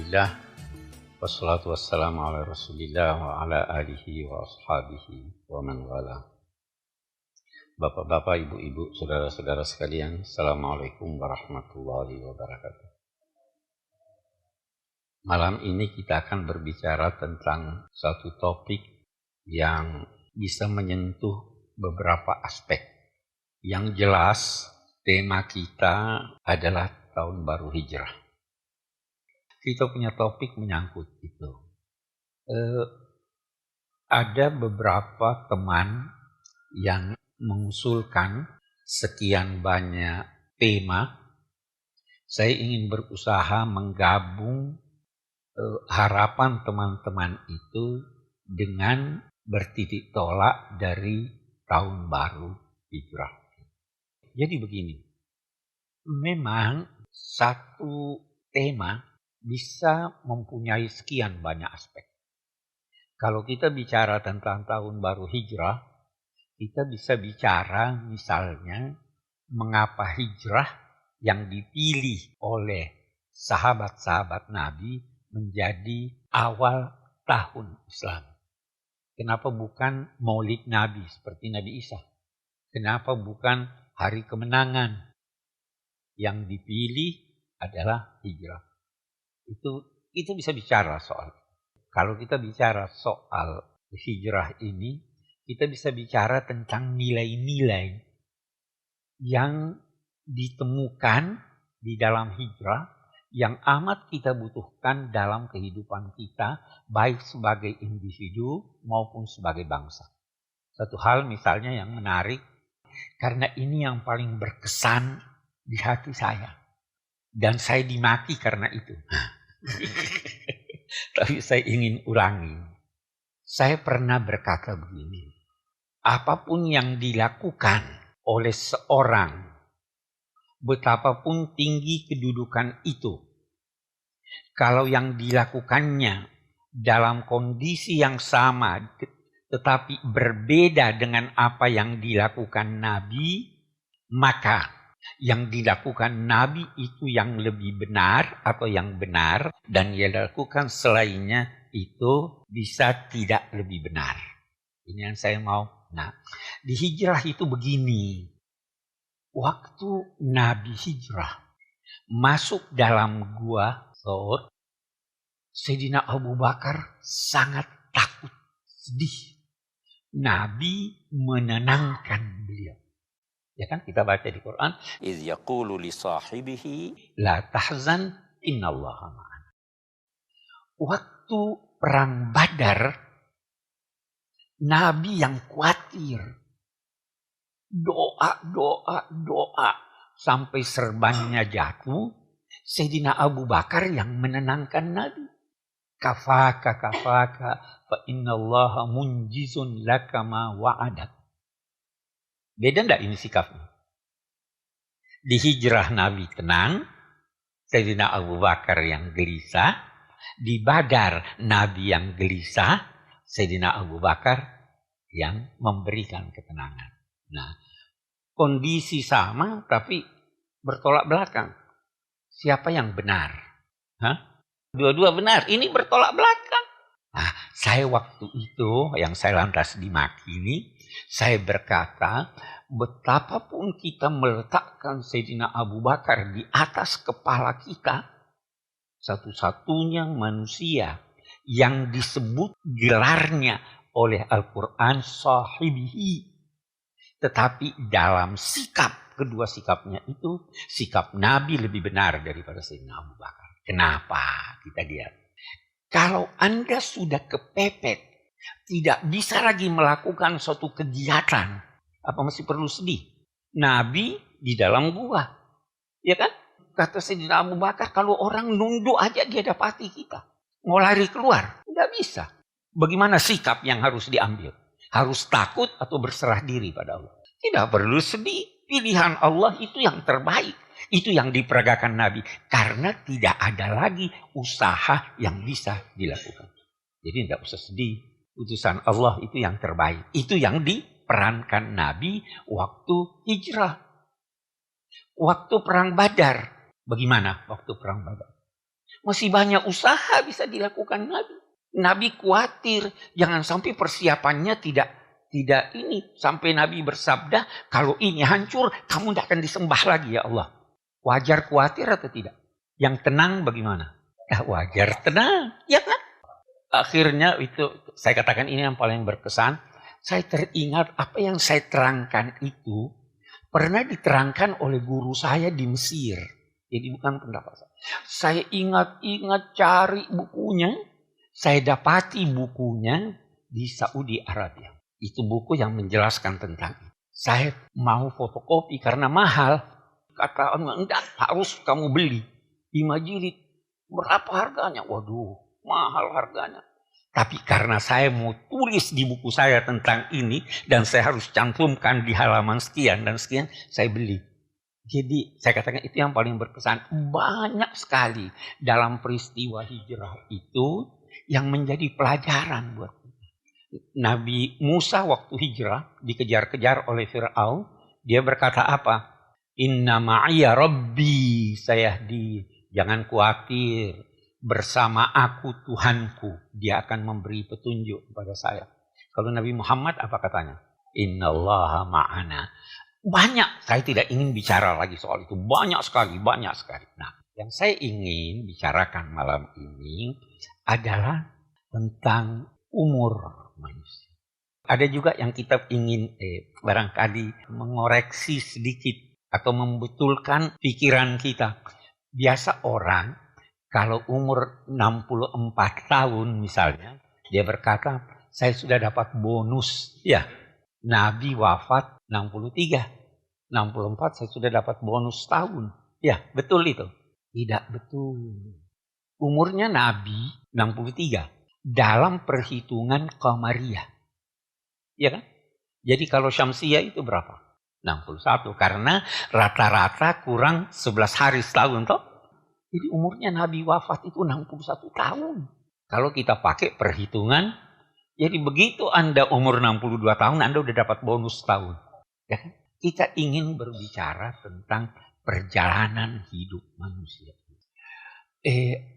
Alhamdulillah, wassalatu wassalamu ala rasulillah wa ala alihi wa ashabihi wa man wala. Bapak-bapak, ibu-ibu, saudara-saudara sekalian, Assalamualaikum warahmatullahi wabarakatuh. Malam ini kita akan berbicara tentang satu topik yang bisa menyentuh beberapa aspek. Yang jelas, tema kita adalah Tahun Baru Hijrah. Kita punya topik menyangkut itu. Ada beberapa teman yang mengusulkan sekian banyak tema. Saya ingin berusaha menggabung harapan teman-teman itu dengan bertitik tolak dari Tahun Baru Hijrah. Jadi begini, memang satu tema bisa mempunyai sekian banyak aspek. Kalau kita bicara tentang Tahun Baru Hijrah, kita bisa bicara misalnya mengapa hijrah yang dipilih oleh sahabat-sahabat Nabi menjadi awal tahun Islam. Kenapa bukan Maulid Nabi seperti Nabi Isa? Kenapa bukan hari kemenangan? Yang dipilih adalah hijrah. Itu bisa bicara soal. Kalau kita bicara soal hijrah ini, kita bisa bicara tentang nilai-nilai yang ditemukan di dalam hijrah yang amat kita butuhkan dalam kehidupan kita, baik sebagai individu maupun sebagai bangsa. Satu hal misalnya yang menarik, karena ini yang paling berkesan di hati saya. Dan saya dimaki karena itu. Tapi saya ingin ulangi. Saya pernah berkata begini. Apapun yang dilakukan oleh seorang, betapapun tinggi kedudukan itu, kalau yang dilakukannya dalam kondisi yang sama, tetapi berbeda dengan apa yang dilakukan Nabi, maka yang dilakukan Nabi itu yang lebih benar atau yang benar, dan yang dilakukan selainnya itu bisa tidak lebih benar. Ini yang saya mau. Nah, di hijrah itu begini. Waktu Nabi hijrah masuk dalam gua Thawr, Sayyidina Abu Bakar sangat takut, sedih. Nabi menenangkan beliau. Ya kan kita baca di Quran, "Idz yaqulu li sahibihi la tahzan innallaha ma'ana." Waktu perang Badar, Nabi yang khawatir. Doa sampai serbannya jatuh, Sayyidina Abu Bakar yang menenangkan Nabi. Kafaka fa innallaha munjizun laka ma wa'adak. Beda enggak ini sikapnya? Di hijrah Nabi tenang, Sayyidina Abu Bakar yang gelisah. Di Badar Nabi yang gelisah, Sayyidina Abu Bakar yang memberikan ketenangan. Nah, kondisi sama tapi bertolak belakang. Siapa yang benar? Dua-dua benar, ini bertolak belakang. Nah, saya waktu itu yang saya lantas dimaki ini, saya berkata, betapapun kita meletakkan Sayyidina Abu Bakar di atas kepala kita, satu-satunya manusia yang disebut gelarnya oleh Al-Quran sahibihi. Tetapi dalam sikap, kedua sikapnya itu, sikap Nabi lebih benar daripada Sayyidina Abu Bakar. Kenapa? Kita lihat. Kalau Anda sudah kepepet, tidak bisa lagi melakukan suatu kegiatan, apa masih perlu sedih? Nabi di dalam gua, ya kan? Kata Sayyidina Abu Bakar, kalau orang nunduk aja dia dapati kita. Mau lari keluar, nggak bisa. Bagaimana sikap yang harus diambil? Harus takut atau berserah diri pada Allah? Tidak perlu sedih. Pilihan Allah itu yang terbaik. Itu yang diperagakan Nabi. Karena tidak ada lagi usaha yang bisa dilakukan. Jadi tidak usah sedih. Utusan Allah itu yang terbaik. Itu yang diperankan Nabi waktu hijrah. Waktu perang Badar. Bagaimana waktu perang Badar? Masih banyak usaha bisa dilakukan Nabi. Nabi khawatir jangan sampai persiapannya tidak ini. Sampai Nabi bersabda, kalau ini hancur, kamu tidak akan disembah lagi ya Allah. Wajar khawatir atau tidak? Yang tenang bagaimana? Ya wajar tenang, ya kan? Akhirnya itu saya katakan ini yang paling berkesan. Saya teringat apa yang saya terangkan itu pernah diterangkan oleh guru saya di Mesir. Jadi bukan pendapat saya. Saya ingat-ingat cari bukunya. Saya dapati bukunya di Saudi Arabia. Itu buku yang menjelaskan tentang itu. Saya mau fotokopi karena mahal. Kata enggak, harus kamu beli. 5 jilid. Berapa harganya? Waduh, mahal harganya. Tapi karena saya mau tulis di buku saya tentang ini dan saya harus cantumkan di halaman sekian dan sekian, saya beli. Jadi saya katakan itu yang paling berkesan. Banyak sekali dalam peristiwa hijrah itu yang menjadi pelajaran buat kita. Nabi Musa waktu hijrah dikejar-kejar oleh Fir'aun, dia berkata apa? Inna ma'iya Rabbi sayahdi. Jangan khawatir. Bersama aku Tuhanku, dia akan memberi petunjuk kepada saya. Kalau Nabi Muhammad apa katanya? Innallaha ma'ana. Banyak, saya tidak ingin bicara lagi soal itu. Banyak sekali. Nah, yang saya ingin bicarakan malam ini adalah tentang umur manusia. Ada juga yang kita ingin barangkali mengoreksi sedikit atau membetulkan pikiran kita. Biasa orang kalau umur 64 tahun misalnya, dia berkata, saya sudah dapat bonus. Ya, Nabi wafat 63. 64 saya sudah dapat bonus tahun. Ya, betul itu. Tidak betul. Umurnya Nabi 63. Dalam perhitungan Qamariyah. Ya kan? Jadi kalau Syamsiyah itu berapa? 61. Karena rata-rata kurang 11 hari setahun toh. Jadi umurnya Nabi wafat itu 61 tahun. Kalau kita pakai perhitungan, jadi begitu Anda umur 62 tahun, Anda udah dapat bonus tahun. Ya kan? Kita ingin berbicara tentang perjalanan hidup manusia.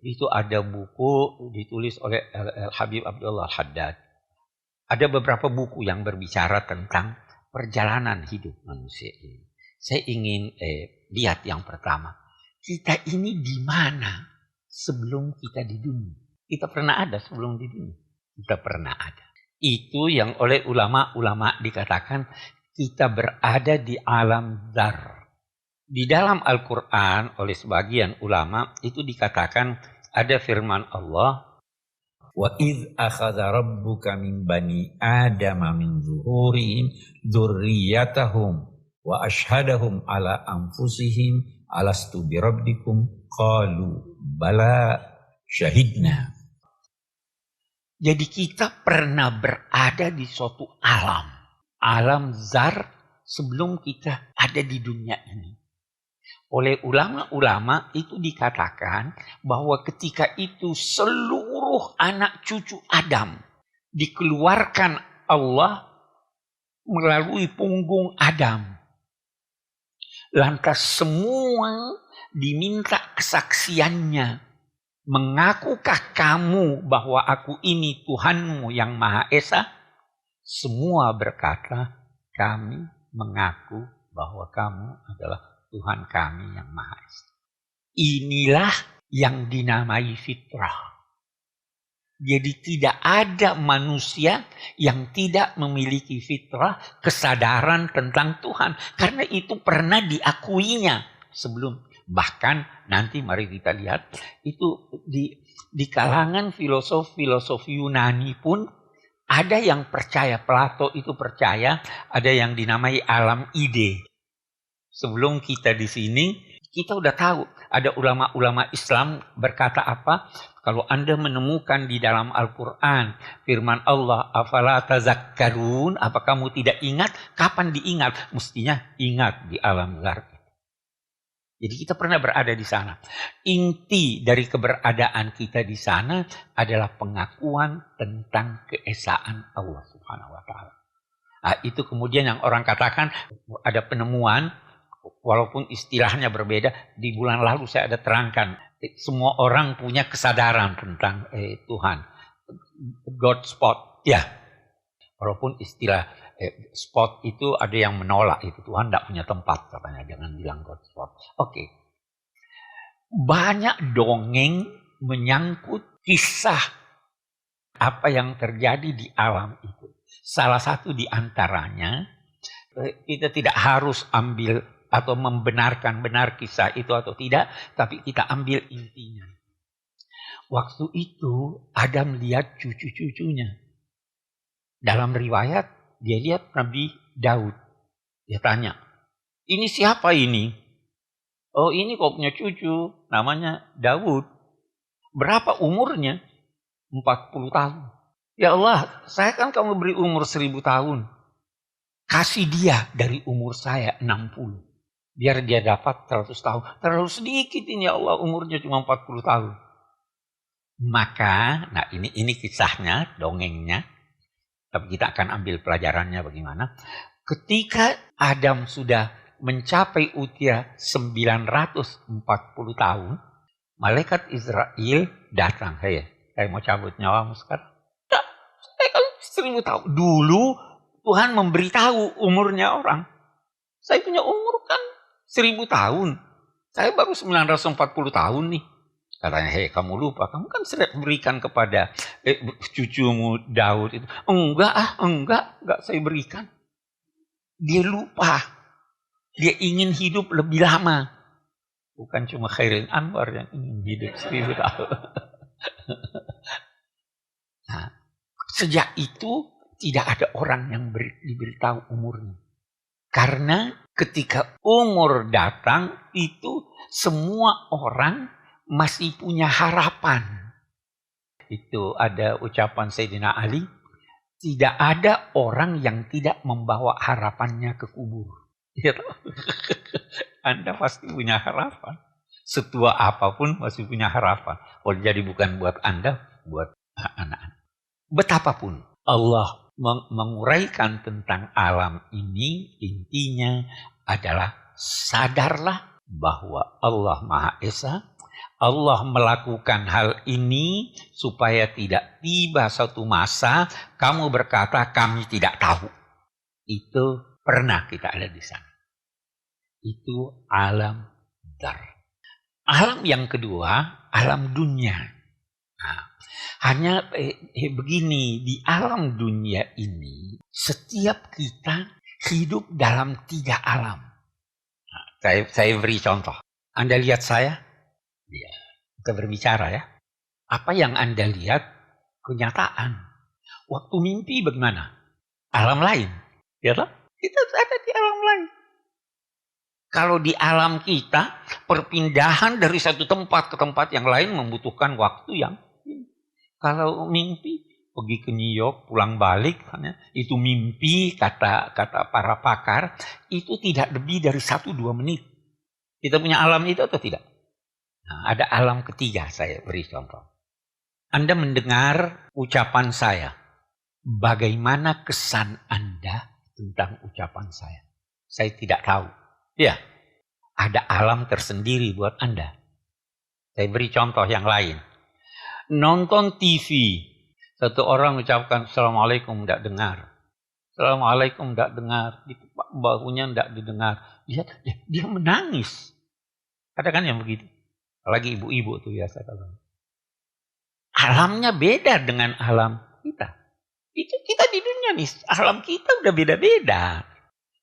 Itu ada buku ditulis oleh Habib Abdullah Haddad. Ada beberapa buku yang berbicara tentang perjalanan hidup manusia ini. Saya ingin lihat yang pertama. Kita ini di mana sebelum kita di dunia? Kita pernah ada sebelum di dunia? Kita pernah ada. Itu yang oleh ulama-ulama dikatakan kita berada di alam dzar. Di dalam Al-Quran oleh sebagian ulama itu dikatakan ada firman Allah. Wa idh akhadha rabbuka min bani adama min zuhurihim dzurriyyatahum wa ashhadahum ala anfusihim alastu birabbikum qalu bala syahidna. Jadi kita pernah berada di suatu alam zar sebelum kita ada di dunia ini. Oleh ulama-ulama itu dikatakan bahwa ketika itu seluruh anak cucu Adam dikeluarkan Allah melalui punggung Adam. Lantas semua diminta kesaksiannya. Mengakukah kamu bahwa aku ini Tuhanmu yang Maha Esa? Semua berkata, kami mengaku bahwa kamu adalah Tuhan kami yang Maha Esa. Inilah yang dinamai fitrah. Jadi tidak ada manusia yang tidak memiliki fitrah, kesadaran tentang Tuhan. Karena itu pernah diakuinya sebelum. Bahkan nanti mari kita lihat, itu di kalangan filosof Yunani pun ada yang percaya, Plato itu percaya, ada yang dinamai alam ide. Sebelum kita di sini, kita udah tahu. Ada ulama-ulama Islam berkata apa? Kalau Anda menemukan di dalam Al-Quran firman Allah, afala tazakkarun, apa kamu tidak ingat? Kapan diingat? Mestinya ingat di alam zar. Jadi kita pernah berada di sana. Inti dari keberadaan kita di sana adalah pengakuan tentang keesaan Allah Subhanahu wa Ta'ala. Nah, itu kemudian yang orang katakan ada penemuan, walaupun istilahnya berbeda, di bulan lalu saya ada terangkan Semua orang punya kesadaran tentang Tuhan. God spot, ya. Walaupun istilah spot itu ada yang menolak itu. Tuhan tidak punya tempat katanya. Jangan bilang God spot. Oke. Banyak dongeng menyangkut kisah apa yang terjadi di alam itu. Salah satu di antaranya, kita tidak harus ambil atau membenarkan benar kisah itu atau tidak, tapi kita ambil intinya. Waktu itu Adam lihat cucu-cucunya. Dalam riwayat dia lihat Nabi Daud. Dia tanya, ini siapa ini? Oh, ini kok punya cucu, namanya Daud. Berapa umurnya? 40 tahun. Ya Allah, saya kan kamu beri umur 1000 tahun. Kasih dia dari umur saya 60. Biar dia dapat 100 tahun. Terlalu sedikit ini ya Allah, umurnya cuma 40 tahun. Maka, nah ini kisahnya, dongengnya. Tapi kita akan ambil pelajarannya bagaimana. Ketika Adam sudah mencapai usia 940 tahun, malaikat Israel datang. Hei, saya mau cabut nyawamu sekarang. Ya, saya kan 1000 tahun. Dulu Tuhan memberitahu umurnya orang. Saya punya umur kan 1000 tahun. Saya baru 940 tahun nih. Katanya, hei kamu lupa. Kamu kan sering berikan kepada cucumu Daud itu. Enggak saya berikan. Dia lupa. Dia ingin hidup lebih lama. Bukan cuma Khairin Anwar yang ingin hidup 1000 tahun. Nah, sejak itu tidak ada orang yang diberitahu umurnya. Karena ketika umur datang itu semua orang masih punya harapan. Itu ada ucapan Sayyidina Ali, tidak ada orang yang tidak membawa harapannya ke kubur. Anda pasti punya harapan. Setua apapun masih punya harapan. Oh, jadi bukan buat Anda, buat anak-anak. Betapapun Allah menguraikan tentang alam ini, intinya adalah sadarlah bahwa Allah Maha Esa. Allah melakukan hal ini supaya tidak tiba suatu masa kamu berkata kami tidak tahu. Itu pernah kita ada di sana. Itu alam dar. Alam yang kedua, alam dunia. Nah, hanya begini, di alam dunia ini setiap kita hidup dalam 3 alam. Nah, saya beri contoh. Anda lihat saya? Ya, kita berbicara ya. Apa yang Anda lihat? Kenyataan. Waktu mimpi bagaimana? Alam lain. Ya toh? Kita ada di alam lain. Kalau di alam kita, perpindahan dari satu tempat ke tempat yang lain membutuhkan waktu yang. Kalau mimpi, pergi ke New York, pulang balik, itu mimpi, kata para pakar, itu tidak lebih dari 1-2 menit. Kita punya alam itu atau tidak? Nah, ada alam ketiga, saya beri contoh. Anda mendengar ucapan saya. Bagaimana kesan Anda tentang ucapan saya? Saya tidak tahu. Ya, ada alam tersendiri buat Anda. Saya beri contoh yang lain. Nonton TV. Satu orang ucapkan Assalamualaikum, tidak dengar. Assalamualaikum, tidak dengar. Itu bahunya tidak didengar. Dia menangis. Ada kan yang begitu? Apalagi ibu-ibu tuh biasa kalau. Alamnya beda dengan alam kita. Itu kita di dunia nih, alam kita udah beda-beda.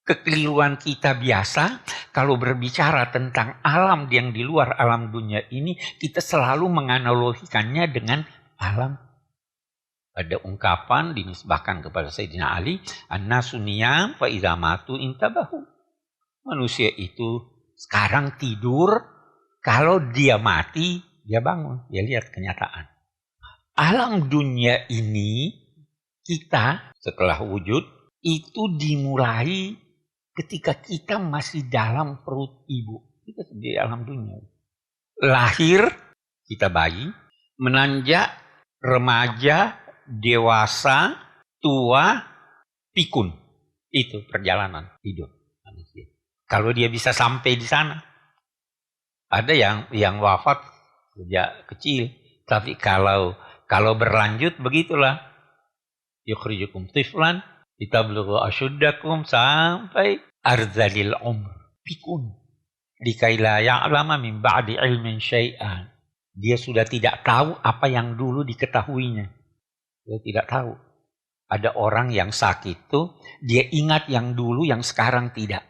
Kekeliruan kita biasa, kalau berbicara tentang alam yang di luar alam dunia ini, kita selalu menganalogikannya dengan alam. Ada ungkapan dinisbahkan kepada Sayyidina Ali, an-nasu niyam fa idza matu intabahu. Manusia itu sekarang tidur, kalau dia mati, dia bangun, dia lihat kenyataan. Alam dunia ini, kita setelah wujud, itu dimulai ketika kita masih dalam perut ibu. Kita di alam dunia. Lahir, kita bayi, menanjak, remaja, dewasa, tua, pikun. Itu perjalanan hidup manusia. Kalau dia bisa sampai di sana. Ada yang wafat sejak kecil. Tapi kalau berlanjut begitulah. Yukhrijukum tiflan litablughu asyuddakum sampai arzalil umr. Pikun. Likai la ya'lama min ba'di ilmin syai'an. Dia sudah tidak tahu apa yang dulu diketahuinya. Dia tidak tahu. Ada orang yang sakit tuh, dia ingat yang dulu, yang sekarang tidak.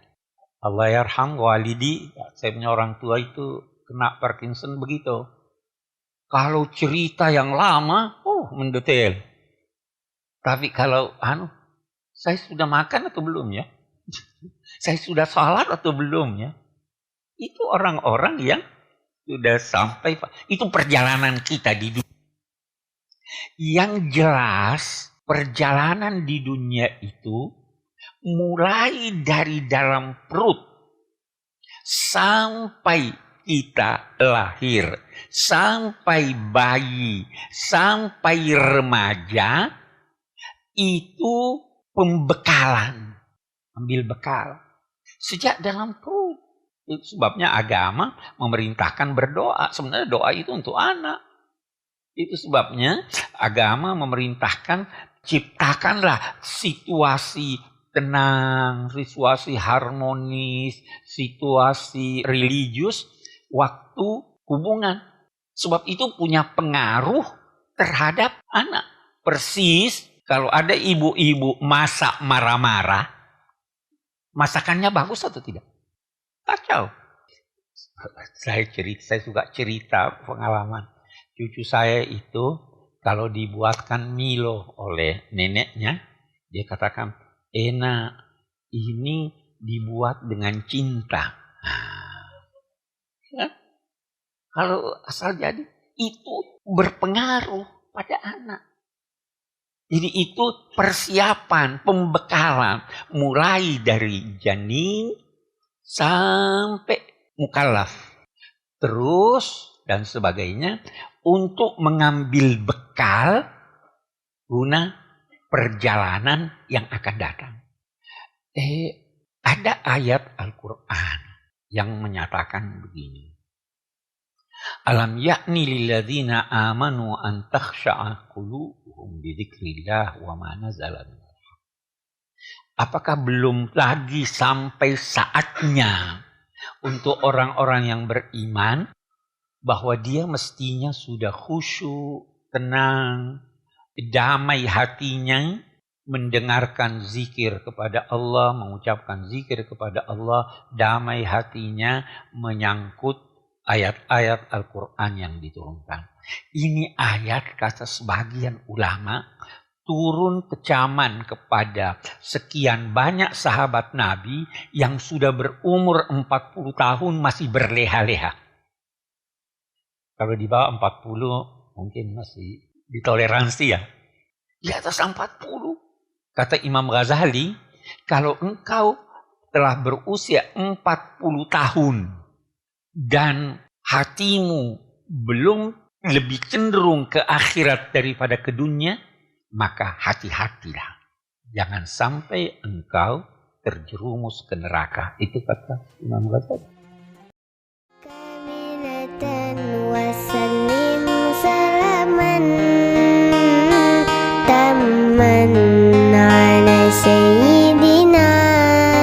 Allah yarham walidi, saya punya orang tua itu kena Parkinson begitu. Kalau cerita yang lama, mendetail. Tapi kalau saya sudah makan atau belum ya? Saya sudah salat atau belum ya? Itu orang-orang yang sudah sampai. Itu perjalanan kita di dunia. Yang jelas perjalanan di dunia itu mulai dari dalam perut sampai kita lahir, sampai bayi, sampai remaja, itu pembekalan. Ambil bekal. Sejak dalam perut. Itu sebabnya agama memerintahkan berdoa. Sebenarnya doa itu untuk anak. Itu sebabnya agama memerintahkan ciptakanlah situasi tenang, situasi harmonis, situasi religius waktu hubungan. Sebab itu punya pengaruh terhadap anak. Persis kalau ada ibu-ibu masak marah-marah, masakannya bagus atau tidak? Kacau. Saya suka cerita pengalaman. Cucu saya itu kalau dibuatkan Milo oleh neneknya, dia katakan, enak, ini dibuat dengan cinta. Ya? Kalau asal jadi, itu berpengaruh pada anak. Jadi itu persiapan, pembekalan. Mulai dari janin sampai mukallaf. Terus dan sebagainya. Untuk mengambil bekal guna perjalanan yang akan datang. Ada ayat Al-Quran yang menyatakan begini. Alam yakni lilladzina amanu an takhsha'a qulubuhum bi dzikrillah wa ma nazala. Apakah belum lagi sampai saatnya untuk orang-orang yang beriman bahwa dia mestinya sudah khusyuk, tenang, damai hatinya mendengarkan zikir kepada Allah, mengucapkan zikir kepada Allah, damai hatinya menyangkut ayat-ayat Al-Quran yang diturunkan. Ini ayat kata sebagian ulama turun kecaman kepada sekian banyak sahabat Nabi yang sudah berumur 40 tahun masih berleha-leha. Kalau di bawah 40 mungkin masih ditoleransi ya. Di atas 40. Kata Imam Ghazali, kalau engkau telah berusia 40 tahun dan hatimu belum lebih cenderung ke akhirat daripada ke dunia, maka hati-hatilah. Jangan sampai engkau terjerumus ke neraka. Itu kata Imam Ghazali.